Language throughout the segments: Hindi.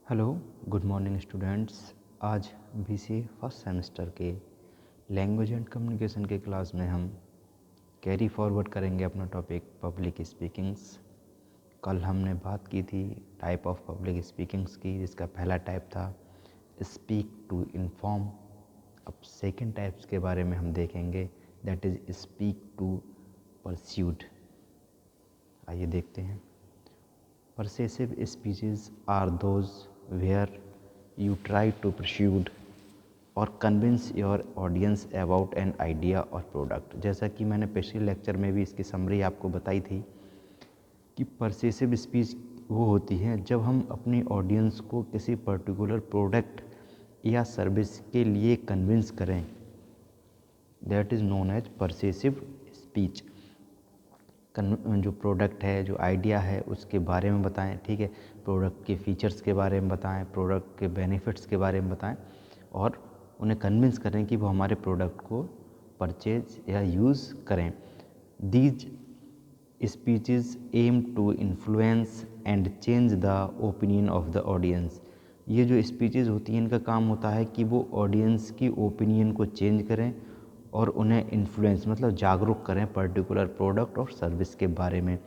Hello, good morning students. आज बीसीए फर्स्ट सेमेस्टर के लैंग्वेज एंड कम्युनिकेशन के क्लास में हम कैरी फॉरवर्ड करेंगे अपना टॉपिक पब्लिक स्पीकिंग्स। कल हमने बात की थी टाइप ऑफ पब्लिक स्पीकिंग्स की, जिसका पहला टाइप था स्पीक टू इन्फॉर्म। अब सेकंड टाइप्स के बारे में हम देखेंगे, that is speak to persuade. आइए देखते हैं। Persuasive speeches are those where you try to persuade or convince your audience about an idea or product। जैसा कि मैंने पिछले लेक्चर में भी इसकी समरी आपको बताई थी कि परसेसिव स्पीच वो होती है जब हम अपनी ऑडियंस को किसी पर्टिकुलर प्रोडक्ट या सर्विस के लिए कन्विंस करें, that is known as persuasive speech. जो प्रोडक्ट है, जो आइडिया है, उसके बारे में बताएं, ठीक है, प्रोडक्ट के फीचर्स के बारे में बताएं, प्रोडक्ट के बेनिफिट्स के बारे में बताएं और उन्हें कन्विंस करें कि वो हमारे प्रोडक्ट को परचेज या यूज़ करें। These speeches aim to influence and change the opinion of the audience. ये जो स्पीचेस होती हैं, इनका काम होता है कि वो ऑडियंस की ओपिनियन को चेंज करें और उन्हें इन्फ्लुएंस मतलब जागरूक करें पर्टिकुलर प्रोडक्ट और सर्विस के बारे में।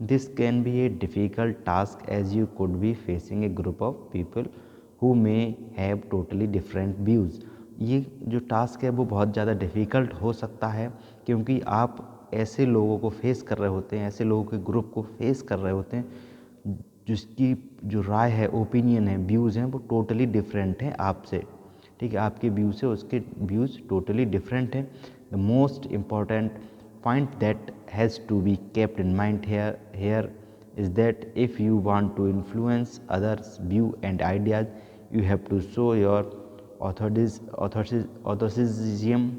This can be a difficult task as you could be facing a group of people who may have totally different views. ये जो टास्क है वो बहुत ज़्यादा डिफ़िकल्ट हो सकता है, क्योंकि आप ऐसे लोगों को फेस कर रहे होते हैं, ऐसे लोगों के ग्रुप को फेस कर रहे होते हैं जिसकी जो राय है, ओपिनियन है, व्यूज़ हैं, वो टोटली डिफरेंट हैं आपसे। ठीक है, आपके व्यू से उसके व्यूज़ टोटली डिफरेंट हैं। The most important point that has to be kept in mind here is that if you want to influence others' view and ideas, you have to show your authoritarism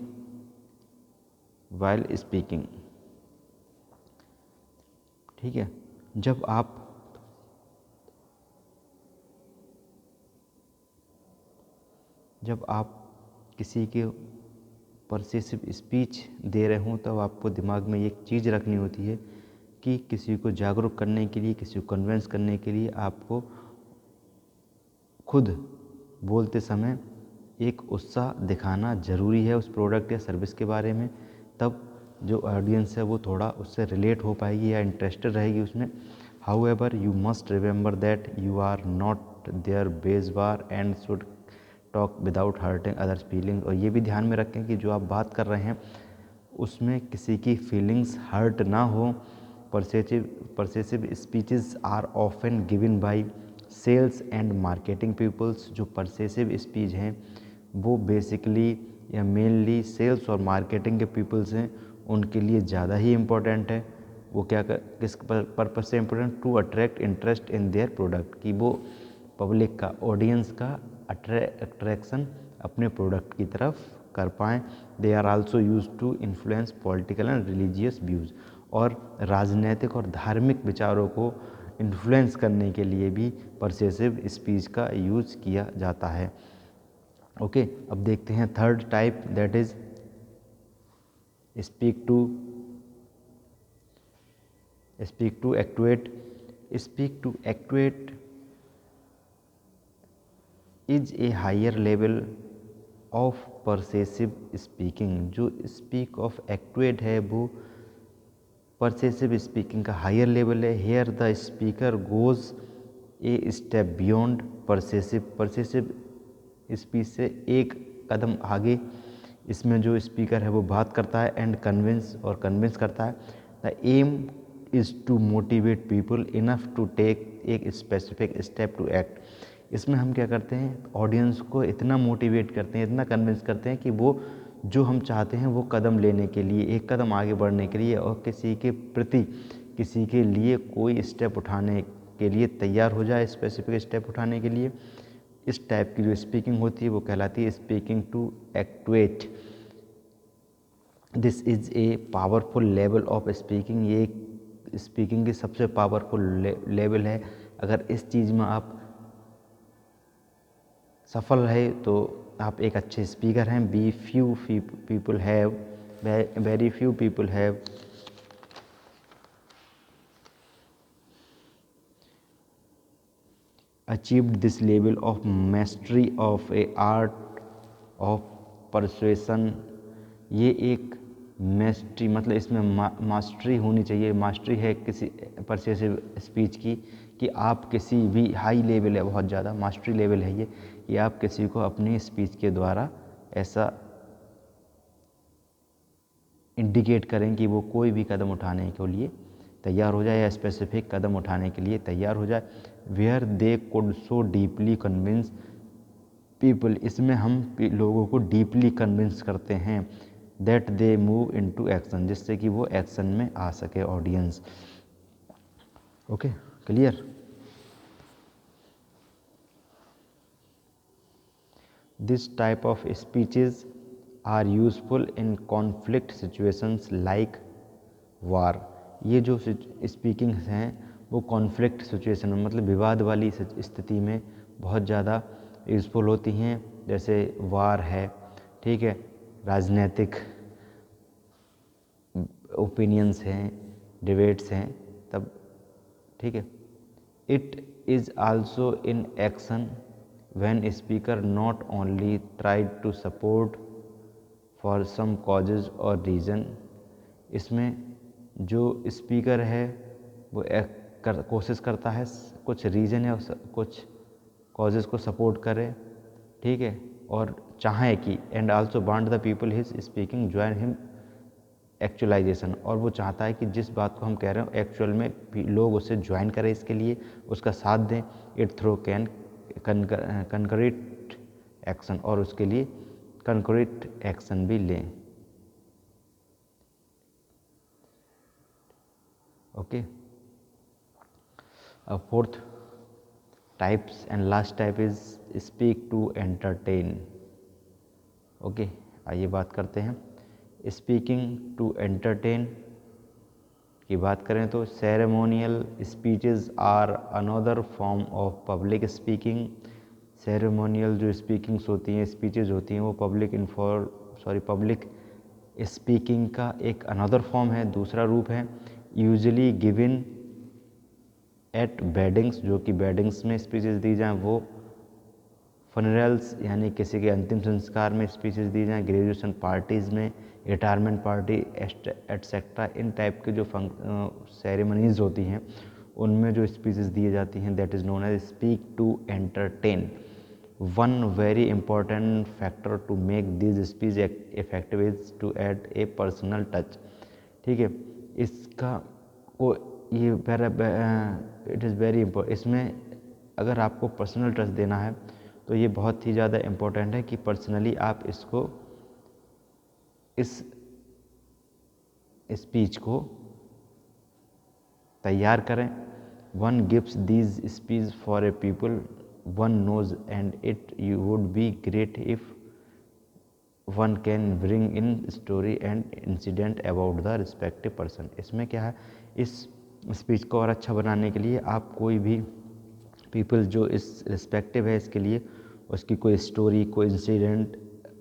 while speaking। ठीक है, जब आप किसी के परसेसिव स्पीच दे रहे हों, तब आपको दिमाग में एक चीज़ रखनी होती है कि किसी को जागरूक करने के लिए, किसी को कन्विंस करने के लिए आपको खुद बोलते समय एक उत्साह दिखाना ज़रूरी है उस प्रोडक्ट या सर्विस के बारे में। तब जो ऑडियंस है वो थोड़ा उससे रिलेट हो पाएगी या इंटरेस्टेड रहेगी उसमें। However you must remember that you are not there base bar and should talk without hurting others feeling. और ये भी ध्यान में रखें कि जो आप बात कर रहे हैं उसमें किसी की फीलिंग्स हर्ट ना हो। Persuasive speeches are often given by sales and marketing peoples. जो परसेसिव स्पीच हैं वो बेसिकली या मेनली सेल्स और मार्केटिंग के पीपल्स हैं, उनके लिए ज़्यादा ही इम्पोर्टेंट है। वो किस पर्पज से important? To attract interest in their product, कि वो पब्लिक का, ऑडियंस का अट्रैक्शन अपने प्रोडक्ट की तरफ कर पाएँ। They are also use to influence political and religious views. और राजनीतिक और धार्मिक विचारों को इन्फ्लुएंस करने के लिए भी परसेसिव स्पीच का यूज़ किया जाता है। ओके, अब देखते हैं third type, that is speak to actuate. Speak to actuate is a higher level of persuasive speaking. जो स्पीक ऑफ एक्टुएट है वो परसेसिव स्पीकिंग का हायर लेवल है। Here the speaker goes a step beyond persuasive speech से एक कदम आगे इसमें जो स्पीकर है वो बात करता है एंड कन्विंस करता है। The aim is to motivate people enough to take एक स्पेसिफिक स्टेप टू एक्ट। इसमें हम क्या करते हैं, ऑडियंस को इतना मोटिवेट करते हैं, इतना कन्विंस करते हैं कि वो जो हम चाहते हैं वो कदम लेने के लिए, एक कदम आगे बढ़ने के लिए और किसी के प्रति, किसी के लिए कोई स्टेप उठाने के लिए तैयार हो जाए, स्पेसिफिक स्टेप उठाने के लिए। इस टाइप की जो स्पीकिंग होती है वो कहलाती है speaking to actuate. This is a powerful level of speaking. ये स्पीकिंग की सबसे पावरफुल लेवल है। अगर इस चीज़ में आप सफल रहे तो आप एक अच्छे स्पीकर हैं। Very few people have achieved this level of mastery of A art of persuasion. ये एक मास्टरी मतलब इसमें मास्टरी होनी चाहिए। मास्टरी है किसी परसुएसिव स्पीच की कि आप किसी भी हाई लेवल है, बहुत ज़्यादा मास्टरी लेवल है ये, कि आप किसी को अपनी स्पीच के द्वारा ऐसा इंडिकेट करें कि वो कोई भी कदम उठाने के लिए तैयार हो जाए या स्पेसिफिक कदम उठाने के लिए तैयार हो जाए। Where they could so deeply convince people, इसमें हम लोगों को डीपली कन्विंस करते हैं that they move into action, जिससे कि वो एक्शन में आ सके audience. Okay, clear. This type of speeches are useful in conflict situations like war. ये जो स्पीकिंग्स हैं वो कॉन्फ्लिक्ट सिचुएशन में मतलब विवाद वाली स्थिति में बहुत ज़्यादा यूज़फुल होती हैं, जैसे वार है, ठीक है, राजनीतिक ओपिनियंस हैं, डिबेट्स हैं, तब ठीक है। It is also in action when speaker not only try to support for some causes और रीज़न। इसमें जो स्पीकर है वो कोशिश करता है कुछ रीज़न या कुछ कॉजेज़ को सपोर्ट करे, ठीक है, और चाहे कि and also want the people his speaking join him actualization, और वो चाहता है कि जिस बात को हम कह रहे हो एक्चुअल में भी लोग उसे ज्वाइन करें, इसके लिए उसका साथ दें। It throw can concrete action, और उसके लिए कंक्रीट एक्शन भी लें। Okay, fourth types and last type is speak to entertain. Okay, आइए बात करते हैं स्पीकिंग टू एंटरटेन की बात करें तो ceremonial speeches are another form of public speaking. Ceremonial जो स्पीकिंग्स होती हैं, स्पीचेस होती हैं, वो पब्लिक स्पीकिंग का एक अनदर फॉर्म है, दूसरा रूप है। यूजुअली गिवन एट वेडिंग्स, जो कि वेडिंग्स में स्पीचेस दी जाएँ, वो फनरल्स यानी किसी के अंतिम संस्कार में स्पीचेस दी जाएँ, ग्रेजुएशन पार्टीज़ में, रिटायरमेंट पार्टी एटसेट्रा, इन टाइप के जो सेरेमनीज़ होती हैं उनमें जो स्पीचेस दी जाती हैं, that is known as speak to entertain. One very important factor to make this speech effective is to add a personal touch. ठीक है, इसका को ये इट इज़ वेरी इम्पोर्टेंट। इसमें अगर आपको पर्सनल टच देना है तो ये बहुत ही ज़्यादा इम्पोर्टेंट है कि पर्सनली आप इसको इस स्पीच को तैयार करें। One gives these speech for a people one knows and it you would be great if one can bring in story and incident about the respective person. इसमें क्या है, इस स्पीच को और अच्छा बनाने के लिए आप कोई भी पीपल जो इस रिस्पेक्टिव है इसके लिए उसकी कोई स्टोरी, कोई इंसिडेंट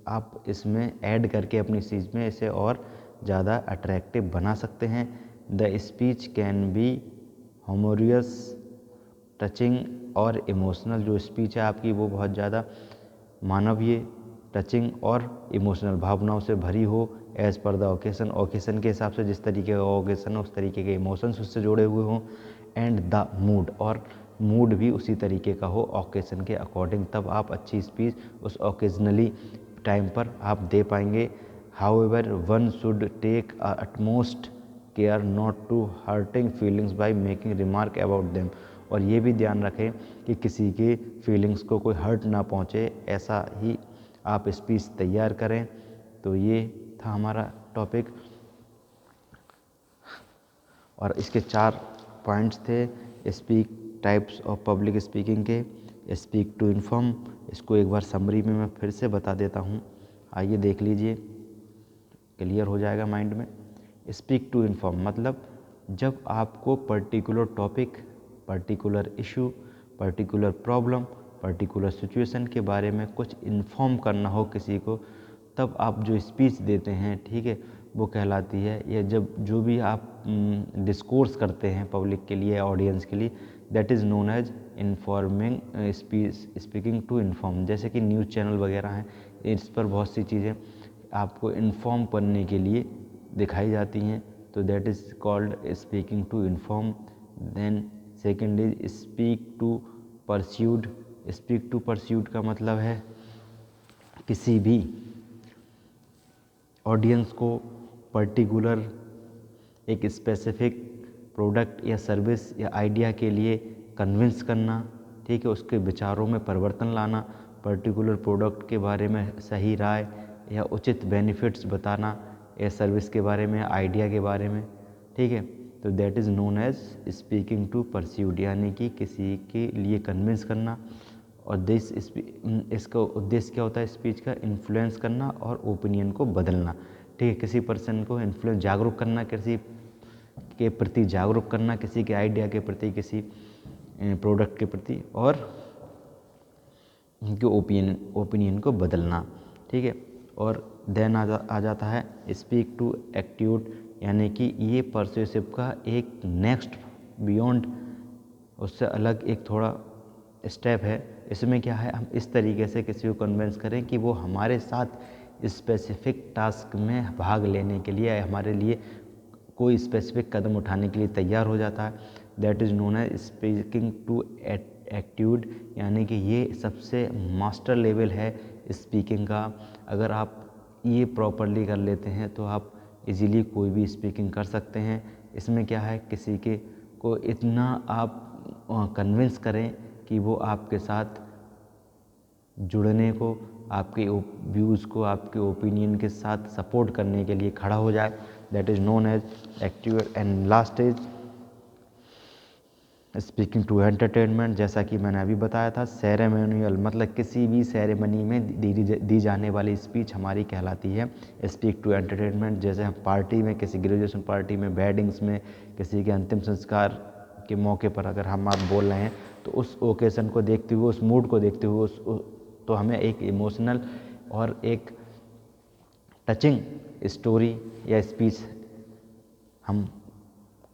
आप इसमें ऐड करके अपनी चीज़ में इसे और ज़्यादा अट्रैक्टिव बना सकते हैं। The speech can be humorous, touching और इमोशनल। जो स्पीच है आपकी वो बहुत ज़्यादा मानवीय, टचिंग और इमोशनल, भावनाओं से भरी हो, as per the occasion, occasion के हिसाब से जिस तरीके का ओकेशन है उस तरीके के इमोशंस उससे जुड़े हुए हों, एंड द मूड, और मूड भी उसी तरीके का हो ओकेशन के अकॉर्डिंग, तब आप अच्छी स्पीच उस ओकेजनली टाइम पर आप दे पाएंगे। However one should take utmost care not to hurting feelings by making remark about them, और ये भी ध्यान रखें कि किसी के फीलिंग्स को कोई हर्ट ना पहुँचे, ऐसा ही आप स्पीच तैयार करें। तो ये था हमारा टॉपिक और इसके 4 पॉइंट्स थे speak types of public speaking के। स्पीक टू इन्फॉर्म, इसको एक बार समरी में मैं फिर से बता देता हूँ, आइए देख लीजिए, क्लियर हो जाएगा माइंड में। स्पीक टू इन्फॉर्म मतलब जब आपको particular topic, particular issue, particular problem, particular situation के बारे में कुछ इन्फॉर्म करना हो किसी को, तब आप जो स्पीच देते हैं, ठीक है, वो कहलाती है, या जब जो भी आप डिस्कोर्स करते हैं पब्लिक के लिए, ऑडियंस के लिए, that is known as informing speaking to inform. जैसे कि न्यूज़ चैनल वगैरह हैं, इस पर बहुत सी चीज़ें आपको इन्फॉर्म करने के लिए दिखाई जाती हैं, तो that is called speaking to inform. Then second is speak to persuade. Speak to persuade का मतलब है किसी भी ऑडियंस को पर्टिकुलर एक स्पेसिफिक प्रोडक्ट या सर्विस या आइडिया के लिए कन्विंस करना, ठीक है, उसके विचारों में परिवर्तन लाना, पर्टिकुलर प्रोडक्ट के बारे में सही राय या उचित बेनिफिट्स बताना, या सर्विस के बारे में, आइडिया के बारे में, ठीक है। तो that is known as speaking to persuade, यानी कि किसी के लिए कन्विंस करना। और इसका उद्देश्य क्या होता है स्पीच का? इन्फ्लुएंस करना और ओपिनियन को बदलना, ठीक है, किसी पर्सन को इन्फ्लुएंस, जागरूक करना, किसी के प्रति जागरूक करना, किसी के आइडिया के प्रति, किसी प्रोडक्ट के प्रति, और उनके ओपिनियन को बदलना, ठीक है। और देन आ जाता है स्पीक टू एक्ट्यूड, यानी कि ये परsuasive का एक नेक्स्ट बियॉन्ड, उससे अलग एक थोड़ा स्टेप है। इसमें क्या है, हम इस तरीके से किसी को कन्विंस करें कि वो हमारे साथ स्पेसिफिक टास्क में भाग लेने के लिए, हमारे लिए कोई स्पेसिफिक कदम उठाने के लिए तैयार हो जाता है। That is known as speaking to actuate, यानी कि ये सबसे मास्टर लेवल है स्पीकिंग का। अगर आप ये प्रॉपरली कर लेते हैं तो आप इजीली कोई भी स्पीकिंग कर सकते हैं। इसमें क्या है, किसी के को इतना आप कन्विंस करें कि वो आपके साथ जुड़ने को, आपके व्यूज़ को, आपके ओपिनियन के साथ सपोर्ट करने के लिए खड़ा हो जाए। That is known as active. And last is speaking to entertainment. जैसा कि मैंने अभी बताया था, सेरेमोनियल मतलब किसी भी सेरेमनी में दी जाने वाली स्पीच हमारी कहलाती है स्पीक टू एंटरटेनमेंट। जैसे हम पार्टी में, किसी ग्रेजुएशन पार्टी में, वेडिंग्स में, किसी के अंतिम संस्कार के मौके पर अगर आप बोल रहे हैं, तो उस ओकेज़न को देखते हुए, उस मूड को देखते हुए, तो हमें एक इमोशनल और एक टचिंग स्टोरी या स्पीच हम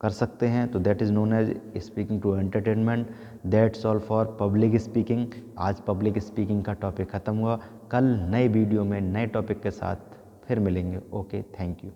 कर सकते हैं। तो that is known as speaking to entertainment. That's all for public speaking. आज पब्लिक स्पीकिंग का टॉपिक ख़त्म हुआ। कल नए वीडियो में नए टॉपिक के साथ फिर मिलेंगे। Okay, thank you.